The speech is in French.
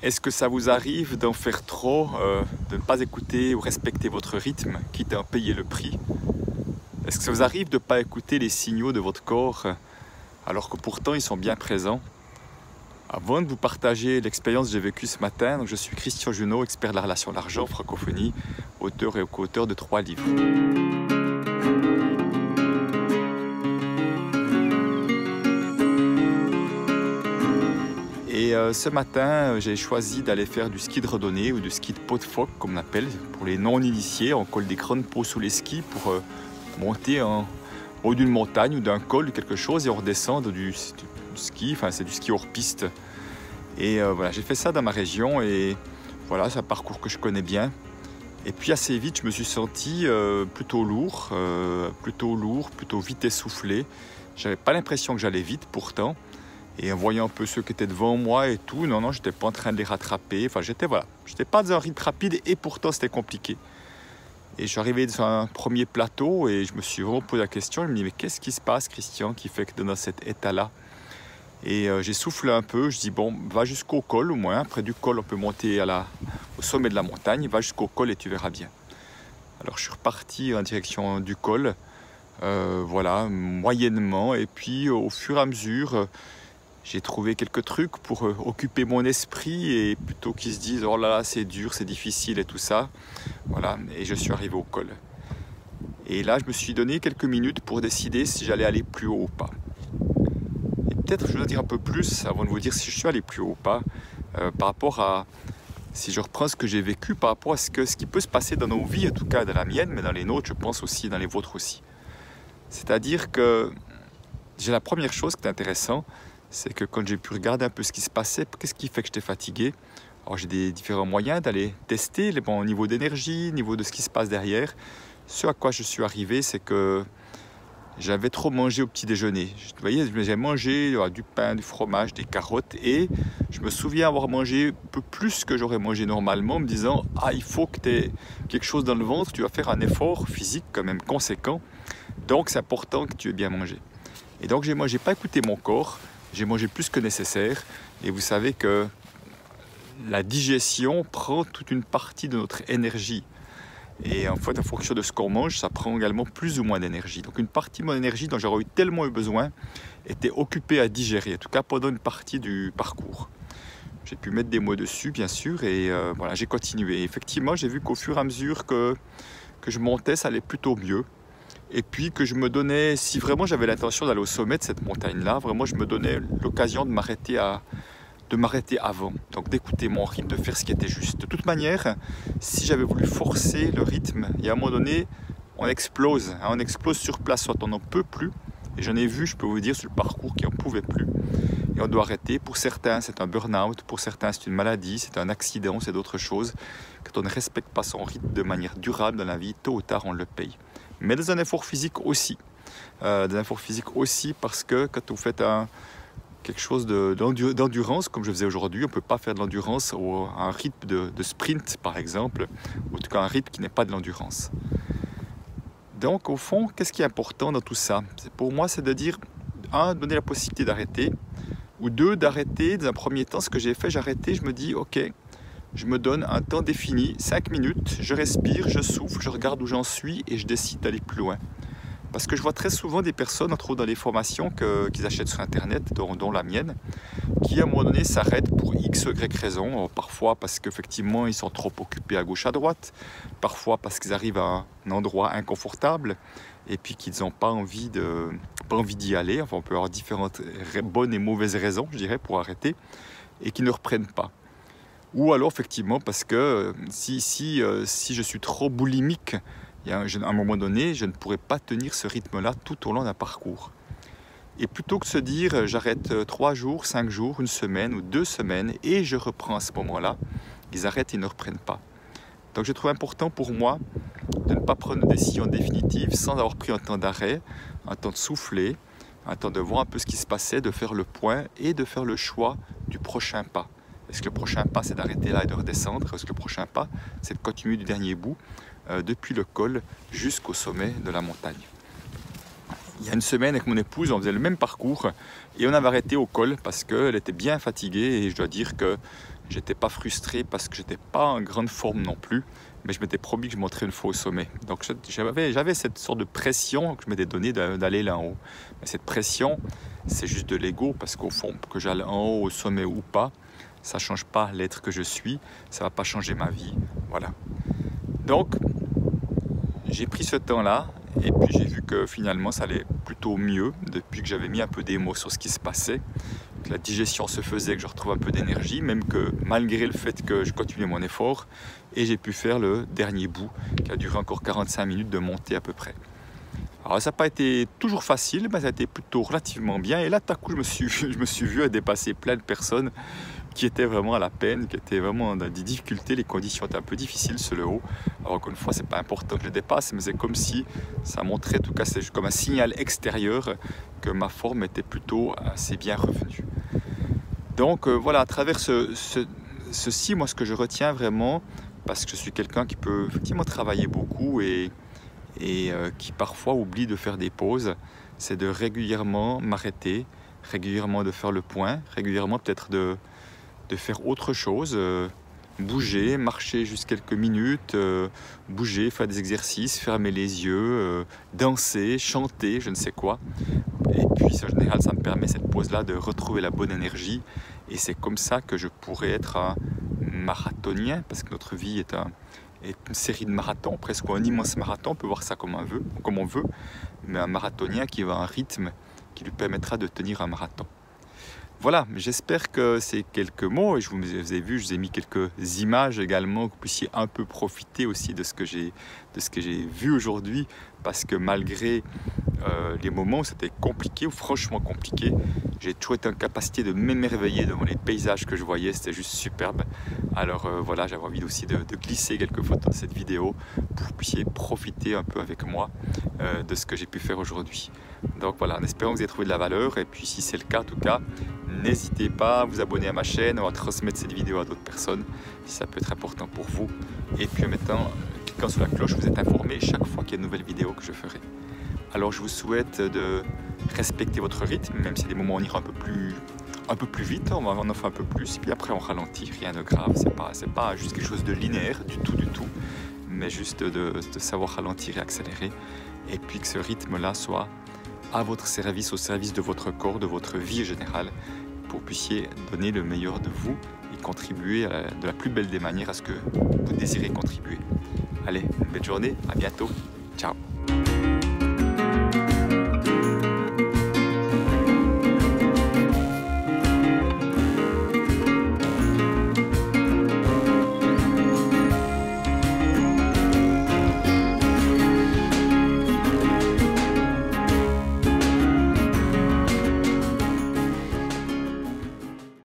Est-ce que ça vous arrive d'en faire trop, de ne pas écouter ou respecter votre rythme, quitte à en payer le prix? Est-ce que ça vous arrive de ne pas écouter les signaux de votre corps, alors que pourtant ils sont bien présents? Avant de vous partager l'expérience que j'ai vécue ce matin, donc je suis Christian Junot, expert de la relation à l'argent, francophonie, auteur et co-auteur de 3 livres. Et ce matin, j'ai choisi d'aller faire du ski de randonnée ou du ski de pot de phoque, comme on appelle, pour les non-initiés. On colle des grandes peaux sous les skis pour monter en haut d'une montagne ou d'un col ou quelque chose et on redescend du ski, enfin c'est du ski hors piste. Et voilà, j'ai fait ça dans ma région et voilà, c'est un parcours que je connais bien. Et puis assez vite, je me suis senti plutôt lourd, plutôt vite essoufflé. J'avais pas l'impression que j'allais vite pourtant. Et en voyant un peu ceux qui étaient devant moi et tout, non, j'étais pas en train de les rattraper. Enfin, j'étais pas dans un rythme rapide et pourtant c'était compliqué. Et je suis arrivé sur un premier plateau et je me suis vraiment posé la question. Je me dis, mais qu'est-ce qui se passe, Christian, qui fait que dans cet état-là? Et j'ai soufflé un peu. Je dis, bon, va jusqu'au col au moins. Après du col, on peut monter au sommet de la montagne. Va jusqu'au col et tu verras bien. Alors, je suis reparti en direction du col. Voilà, moyennement. Et puis, au fur et à mesure... j'ai trouvé quelques trucs pour occuper mon esprit et plutôt qu'ils se disent « oh là là, c'est dur, c'est difficile et tout ça ». Voilà, et je suis arrivé au col. Et là, je me suis donné quelques minutes pour décider si j'allais aller plus haut ou pas. Et peut-être je dois dire un peu plus avant de vous dire si je suis allé plus haut ou pas, par rapport à, si je reprends ce que j'ai vécu, par rapport à ce qui peut se passer dans nos vies, en tout cas dans la mienne, mais dans les nôtres, je pense aussi, dans les vôtres aussi. C'est-à-dire que j'ai la première chose qui est intéressante, c'est que quand j'ai pu regarder un peu ce qui se passait, qu'est-ce qui fait que j'étais fatigué? Alors j'ai des différents moyens d'aller tester au niveau d'énergie, au niveau de ce qui se passe derrière. Ce à quoi je suis arrivé, c'est que j'avais trop mangé au petit déjeuner. Vous voyez, j'ai mangé du pain, du fromage, des carottes et je me souviens avoir mangé un peu plus que j'aurais mangé normalement, me disant « Ah, il faut que tu aies quelque chose dans le ventre, tu vas faire un effort physique quand même conséquent, donc c'est important que tu aies bien mangé. » Et donc j'ai pas écouté mon corps. J'ai mangé plus que nécessaire et vous savez que la digestion prend toute une partie de notre énergie. Et en fait, en fonction de ce qu'on mange, ça prend également plus ou moins d'énergie. Donc une partie de mon énergie dont j'aurais tellement eu besoin était occupée à digérer, en tout cas pendant une partie du parcours. J'ai pu mettre des mots dessus, bien sûr, et voilà, j'ai continué. Et effectivement, j'ai vu qu'au fur et à mesure que je montais, ça allait plutôt mieux. Et puis que je me donnais, si vraiment j'avais l'intention d'aller au sommet de cette montagne-là, vraiment je me donnais l'occasion de m'arrêter avant, donc d'écouter mon rythme, de faire ce qui était juste. De toute manière, si j'avais voulu forcer le rythme, et à un moment donné, on explose sur place, soit on n'en peut plus, et j'en ai vu, je peux vous dire, sur le parcours qui n'en pouvait plus, et on doit arrêter. Pour certains, c'est un burn-out, pour certains, c'est une maladie, c'est un accident, c'est d'autres choses. Quand on ne respecte pas son rythme de manière durable dans la vie, tôt ou tard, on le paye. Mais dans un effort physique aussi. Parce que quand vous faites quelque chose d'endurance, comme je faisais aujourd'hui, on ne peut pas faire de l'endurance à un rythme de sprint, par exemple, ou en tout cas un rythme qui n'est pas de l'endurance. Donc, au fond, qu'est-ce qui est important dans tout ça? Pour moi, c'est de dire, 1, donner la possibilité d'arrêter, ou 2, d'arrêter. Dans un premier temps, ce que j'ai fait, j'ai arrêté, je me dis, ok, je me donne un temps défini, 5 minutes, je respire, je souffle, je regarde où j'en suis et je décide d'aller plus loin. Parce que je vois très souvent des personnes, entre autres dans les formations qu'ils achètent sur Internet, dont la mienne, qui à un moment donné s'arrêtent pour X, Y raison. Alors, parfois parce qu'effectivement ils sont trop occupés à gauche, à droite, parfois parce qu'ils arrivent à un endroit inconfortable et puis qu'ils n'ont pas envie d'y aller. Enfin, on peut avoir différentes bonnes et mauvaises raisons, je dirais, pour arrêter et qu'ils ne reprennent pas. Ou alors effectivement parce que si je suis trop boulimique, à un moment donné, je ne pourrais pas tenir ce rythme-là tout au long d'un parcours. Et plutôt que de se dire j'arrête 3 jours, 5 jours, 1 semaine ou 2 semaines et je reprends à ce moment-là, ils arrêtent et ils ne reprennent pas. Donc je trouve important pour moi de ne pas prendre une décision définitive sans avoir pris un temps d'arrêt, un temps de souffler, un temps de voir un peu ce qui se passait, de faire le point et de faire le choix du prochain pas. Est-ce que le prochain pas, c'est d'arrêter là et de redescendre? Est-ce que le prochain pas, c'est de continuer du dernier bout, depuis le col jusqu'au sommet de la montagne? Il y a 1 semaine, avec mon épouse, on faisait le même parcours et on avait arrêté au col parce qu'elle était bien fatiguée et je dois dire que J'étais pas frustré parce que j'étais pas en grande forme non plus, mais je m'étais promis que je monterais une fois au sommet. Donc j'avais cette sorte de pression que je m'étais donnée d'aller là en haut. Mais cette pression, c'est juste de l'ego, parce qu'au fond, que j'aille en haut au sommet ou pas, ça change pas l'être que je suis, ça va pas changer ma vie. Voilà. Donc, j'ai pris ce temps-là, et puis j'ai vu que finalement ça allait plutôt mieux depuis que j'avais mis un peu des mots sur ce qui se passait, que la digestion se faisait, que je retrouve un peu d'énergie, même que malgré le fait que je continuais mon effort, et j'ai pu faire le dernier bout qui a duré encore 45 minutes de montée à peu près. Alors ça n'a pas été toujours facile, mais ça a été plutôt relativement bien, et là tout à coup je me suis vu à dépasser plein de personnes qui étaient vraiment à la peine, qui étaient vraiment dans des difficultés, les conditions étaient un peu difficiles sur le haut. Alors encore une fois, c'est pas important que je les dépasse, mais c'est comme si ça montrait, en tout cas c'est comme un signal extérieur que ma forme était plutôt assez bien revenue. Donc voilà, à travers ceci, moi ce que je retiens vraiment, parce que je suis quelqu'un qui peut effectivement travailler beaucoup et qui parfois oublie de faire des pauses, c'est de régulièrement m'arrêter, régulièrement de faire le point, régulièrement peut-être de faire autre chose, bouger, marcher juste quelques minutes, bouger, faire des exercices, fermer les yeux, danser, chanter, je ne sais quoi. Et puis en général, ça me permet cette pause-là de retrouver la bonne énergie, et c'est comme ça que je pourrais être un marathonien, parce que notre vie est une série de marathons, presque un immense marathon, on peut voir ça comme on veut, mais un marathonien qui va à un rythme qui lui permettra de tenir un marathon. Voilà, j'espère que ces quelques mots, et je vous ai vu, je vous ai mis quelques images également, que vous puissiez un peu profiter aussi de ce que j'ai vu aujourd'hui, parce que malgré les moments où c'était compliqué, ou franchement compliqué, j'ai toujours été en capacité de m'émerveiller devant les paysages que je voyais, c'était juste superbe. Alors voilà, j'avais envie aussi de glisser quelques photos de cette vidéo pour que vous puissiez profiter un peu avec moi de ce que j'ai pu faire aujourd'hui. Donc voilà, en espérant que vous ayez trouvé de la valeur, et puis si c'est le cas en tout cas, n'hésitez pas à vous abonner à ma chaîne ou à transmettre cette vidéo à d'autres personnes si ça peut être important pour vous. Et puis en cliquant sur la cloche, vous êtes informé chaque fois qu'il y a une nouvelle vidéo que je ferai. Alors je vous souhaite de respecter votre rythme, même si des moments on ira un peu plus vite, on en fait un peu plus, et puis après on ralentit, rien de grave, c'est pas juste quelque chose de linéaire du tout, mais juste de savoir ralentir et accélérer, et puis que ce rythme-là soit à votre service, au service de votre corps, de votre vie générale, pour que vous puissiez donner le meilleur de vous et contribuer de la plus belle des manières à ce que vous désirez contribuer. Allez, une belle journée, à bientôt, ciao.